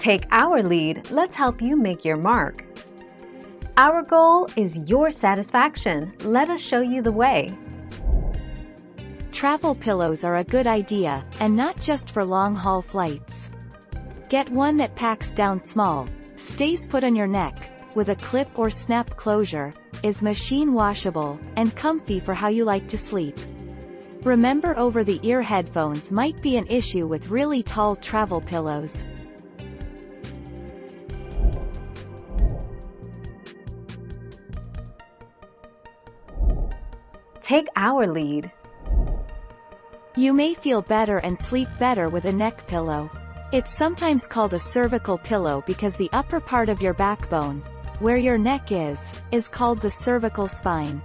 Take our lead, let's help you make your mark. Our goal is your satisfaction. Let us show you the way. Travel pillows are a good idea, and not just for long-haul flights. Get one that packs down small, stays put on your neck, with a clip or snap closure, is machine washable, and comfy for how you like to sleep. Remember, over-the-ear headphones might be an issue with really tall travel pillows. Take our lead. You may feel better and sleep better with a neck pillow. It's sometimes called a cervical pillow because the upper part of your backbone, where your neck is called the cervical spine.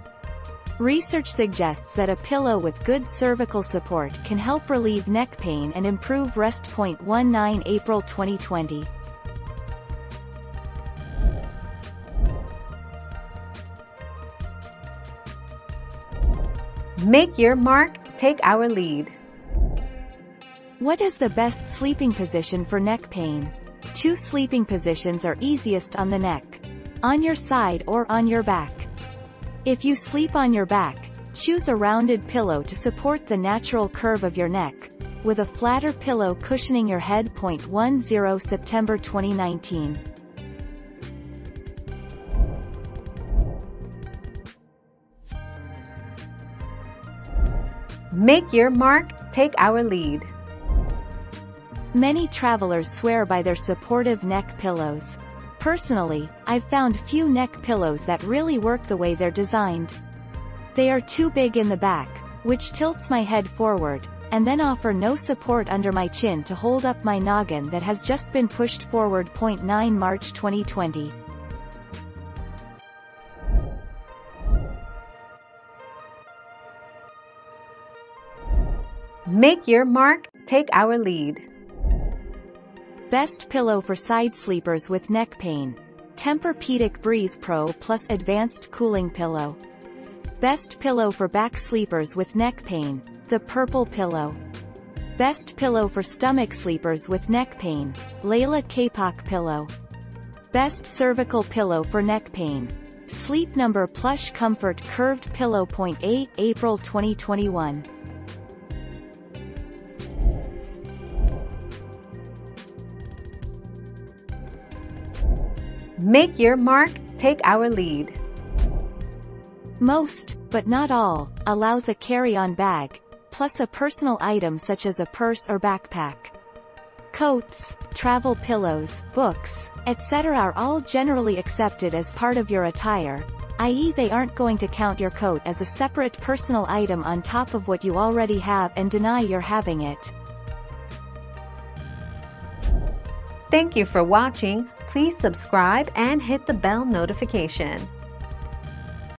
Research suggests that a pillow with good cervical support can help relieve neck pain and improve rest. 19 April 2020. Make your mark, take our lead. What is the best sleeping position for neck pain? 2 sleeping positions are easiest on the neck: on your side or on your back. If you sleep on your back, choose a rounded pillow to support the natural curve of your neck, with a flatter pillow cushioning your head. 10 September 2019. Make your mark, take our lead. Many travelers swear by their supportive neck pillows. Personally, I've found few neck pillows that really work the way they're designed. They are too big in the back, which tilts my head forward, and then offer no support under my chin to hold up my noggin that has just been pushed forward. 9 March 2020. Make your mark, take our lead. Best pillow for side sleepers with neck pain: Tempur-Pedic Breeze Pro Plus Advanced Cooling Pillow. Best pillow for back sleepers with neck pain: the Purple Pillow. Best pillow for stomach sleepers with neck pain: Layla Kapok Pillow. Best cervical pillow for neck pain: Sleep Number Plush Comfort Curved Pillow. 8 April 2021. Make your mark, take our lead. Most, but not all, allows a carry-on bag, plus a personal item such as a purse or backpack. Coats, travel pillows, books, etc. are all generally accepted as part of your attire, i.e. they aren't going to count your coat as a separate personal item on top of what you already have and deny you're having it. Thank you for watching. Please subscribe and hit the bell notification.